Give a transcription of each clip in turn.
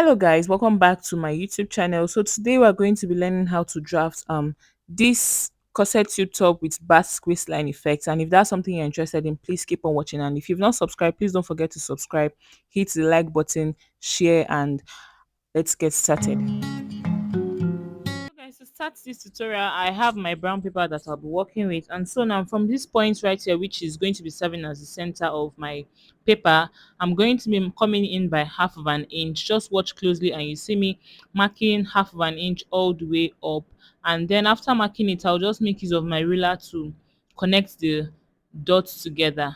Hello guys, welcome back to my YouTube channel. So today we're going to be learning how to draft this corset tube top with basque waistline effects. And if that's something you're interested in, please keep on watching. And if you've not subscribed, please don't forget to subscribe, hit the like button, share, and let's get started. So guys, to start this tutorial, I have my brown paper that I'll be working with. And so now from this point right here, which is going to be serving as the center of my paper, I'm going to be coming in by half of an inch. Just watch closely and you see me marking half of an inch all the way up. And then after marking it, I'll just make use of my ruler to connect the dots together.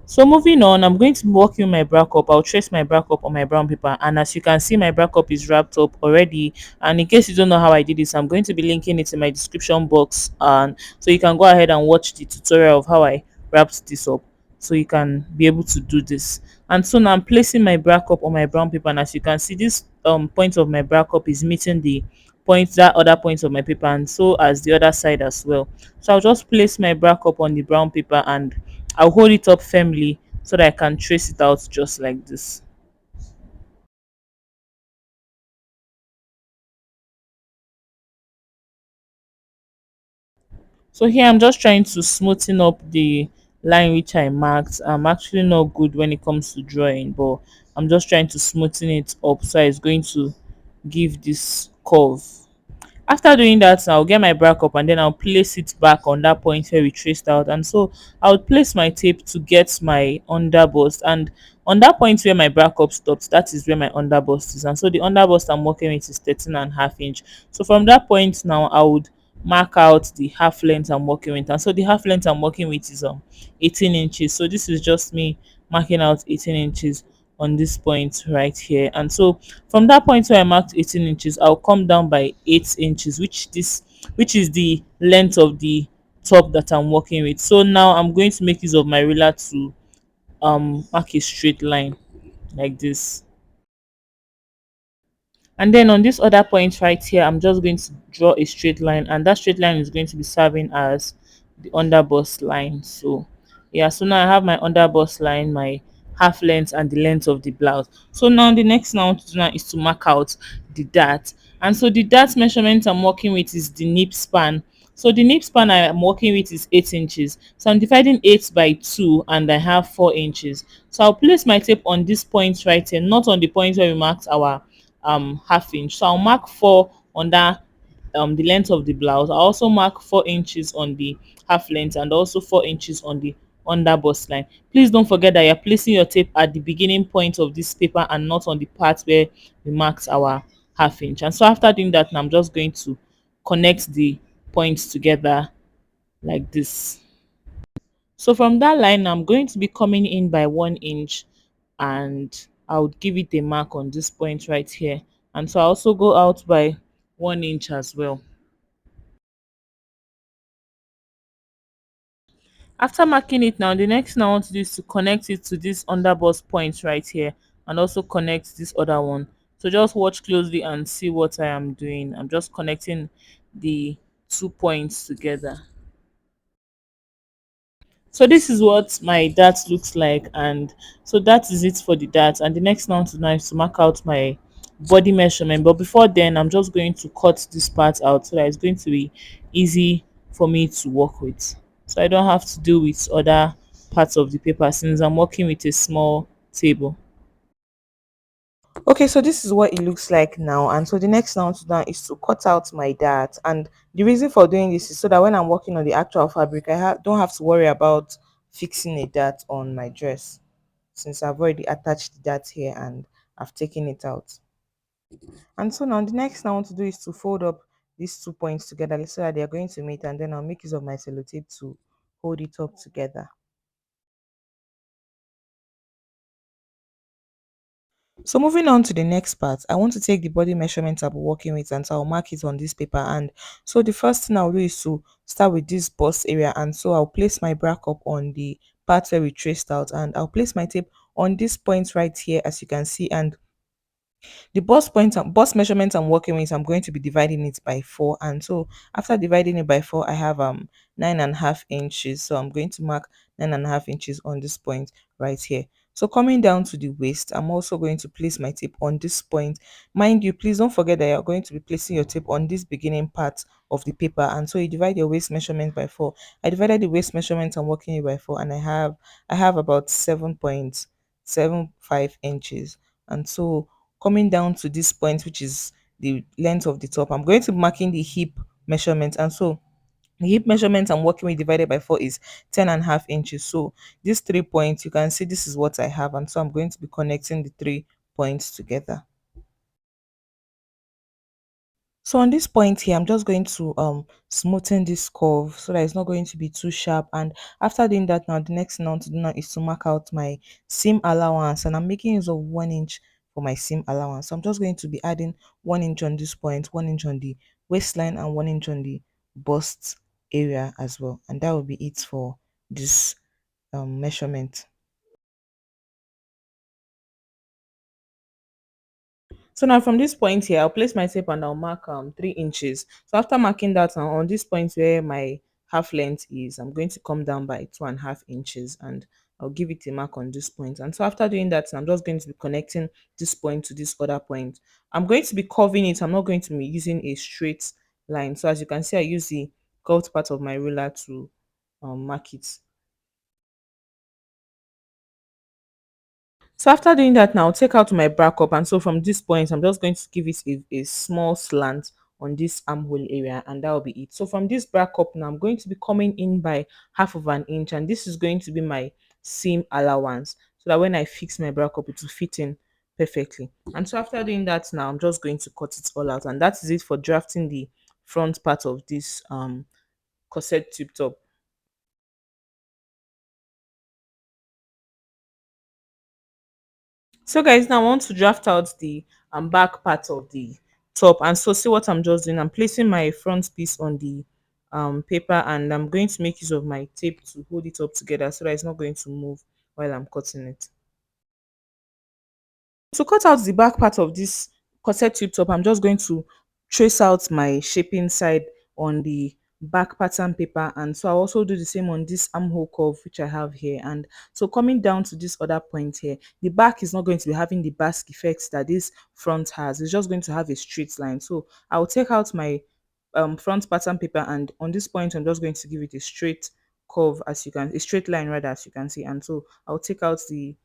So moving on, I'm going to be working my bra cup. I'll trace my bra cup on my brown paper, and as you can see, my bra cup is wrapped up already. And in case you don't know how I did this, I'm going to be linking it in my description box, and so you can go ahead and watch the tutorial of how I wrapped this up, so you can be able to do this. And so now I'm placing my bra cup on my brown paper, and as you can see, this point of my bra cup is meeting the that other point of my paper, and so as the other side as well. So I'll just place my bra cup on the brown paper and I'll hold it up firmly so that I can trace it out just like this. So here I'm just trying to smoothen up the line which I marked. I'm actually not good when it comes to drawing, but I'm just trying to smoothen it up so it's going to give this curve. After doing that, I'll get my brack up and then I'll place it back on that point where we traced out. And so I'll place my tape to get my underbust. And on that point where my brack up stops, that is where my underbust is. And so the underbust I'm working with is 13.5 inch. So from that point now, I would mark out the half length I'm working with. And so the half length I'm working with is 18 inches. So this is just me marking out 18 inches on this point right here. And so from that point where I marked 18 inches, I'll come down by 8 inches, which is the length of the top that I'm working with. So now I'm going to make use of my ruler to mark a straight line like this. And then on this other point right here, I'm just going to draw a straight line, and that straight line is going to be serving as the underbust line. So yeah, so now I have my underbust line, my half length, and the length of the blouse. So now the next now to do now is to mark out the dart. And so the dart measurement I'm working with is the nip span. So the nip span I am working with is 8 inches. So I'm dividing 8 by 2 and I have 4 inches. So I'll place my tape on this point right here, not on the point where we marked our half inch. So I'll mark 4 on that the length of the blouse. I also mark 4 inches on the half length and also 4 inches on the under bust line. Please don't forget that you're placing your tape at the beginning point of this paper and not on the part where we marked our half inch. And so after doing that, now I'm just going to connect the points together like this. So from that line, I'm going to be coming in by 1 inch and I would give it a mark on this point right here. And so I also go out by 1 inch as well. After marking it now, the next thing I want to do is to connect it to this underbust point right here and also connect this other one. So just watch closely and see what I am doing. I'm just connecting the 2 points together. So this is what my dart looks like, and so that is it for the dart. And the next now to now is to mark out my body measurement, but before then I'm just going to cut this part out so that it's going to be easy for me to work with, so I don't have to deal with other parts of the paper since I'm working with a small table. Okay, so this is what it looks like now, and so the next now to do is to cut out my dart. And the reason for doing this is so that when I'm working on the actual fabric, don't have to worry about fixing a dart on my dress, since I've already attached the dart here and I've taken it out. And so now the next thing I want to do is to fold up these 2 points together so that they're going to meet, and then I'll make use of my sellotape to hold it up together. So moving on to the next part, I want to take the body measurement I'll be working with, and so I'll mark it on this paper. And so the first thing I'll do is to start with this bust area, and so I'll place my brack up on the part where we traced out, and I'll place my tape on this point right here, as you can see. And the bust measurement I'm working with, I'm going to be dividing it by 4. And so after dividing it by 4, I have 9.5 inches. So I'm going to mark 9.5 inches on this point right here. So coming down to the waist, I'm also going to place my tape on this point. Mind you, please don't forget that you're going to be placing your tape on this beginning part of the paper. And so you divide your waist measurement by 4. I divided the waist measurement I'm working it by 4, and I have about 7.75 inches. And so coming down to this point, which is the length of the top, I'm going to be marking the hip measurement. And so the hip measurement I'm working with divided by 4 is 10.5 inches. So these 3 points, you can see this is what I have. And so I'm going to be connecting the 3 points together. So on this point here, I'm just going to smoothen this curve so that it's not going to be too sharp. And after doing that, now the next thing I want to do now is to mark out my seam allowance, and I'm making use of 1 inch for my seam allowance. So I'm just going to be adding 1 inch on this point, 1 inch on the waistline, and 1 inch on the bust area as well. And that will be it for this measurement. So now from this point here, I'll place my tape and I'll mark 3 inches. So after marking that on this point where my half length is, I'm going to come down by 2.5 inches, and I'll give it a mark on this point. And so after doing that, I'm just going to be connecting this point to this other point. I'm going to be curving it. I'm not going to be using a straight line. So as you can see, I use the curved part of my ruler to mark it. So after doing that now, I'll take out my back up, and so from this point I'm just going to give it a small slant on this armhole area, and that will be it. So from this back up now, I'm going to be coming in by 1/2 inch, and this is going to be my seam allowance, so that when I fix my back up it will fit in perfectly. And so after doing that now, I'm just going to cut it all out, and that is it for drafting the front part of this corset tube top. So guys, now I want to draft out the back part of the top. And so see what I'm just doing. I'm placing my front piece on the paper, and I'm going to make use of my tape to hold it up together so that it's not going to move while I'm cutting it. To cut out the back part of this corset tube top, I'm just going to trace out my shaping side on the back pattern paper, and so I'll also do the same on this armhole curve which I have here. And so coming down to this other point here, the back is not going to be having the basque effects that this front has. It's just going to have a straight line. So I'll take out my front pattern paper, and on this point I'm just going to give it a straight curve, as you can, a straight line rather, as you can see. And so I'll take out the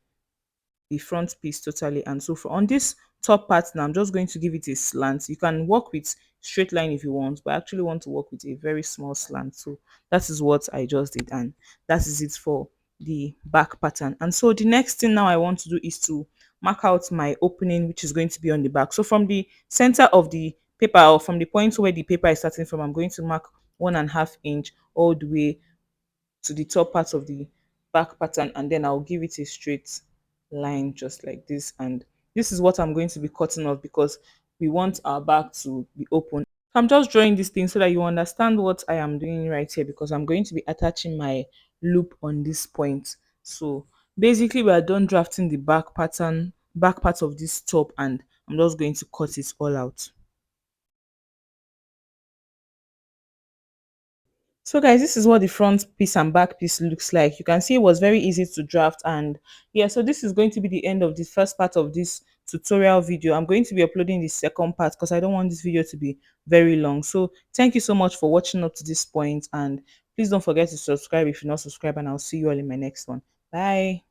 front piece totally. And so for on this top part now, I'm just going to give it a slant. You can work with straight line if you want, but I actually want to work with a very small slant. So that is what I just did, and that is it for the back pattern. And so the next thing now I want to do is to mark out my opening, which is going to be on the back. So from the center of the paper, or from the point where the paper is starting from, I'm going to mark 1.5 inch all the way to the top part of the back pattern, and then I'll give it a straight line just like this. And this is what I'm going to be cutting off because we want our back to be open. So I'm just drawing this thing so that you understand what I am doing right here, because I'm going to be attaching my loop on this point. So basically we are done drafting the back pattern, back part of this top, and I'm just going to cut it all out. So guys, this is what the front piece and back piece looks like. You can see it was very easy to draft. And yeah, so this is going to be the end of the first part of this tutorial video. I'm going to be uploading the second part because I don't want this video to be very long. So thank you so much for watching up to this point, and please don't forget to subscribe if you're not subscribed, and I'll see you all in my next one. Bye.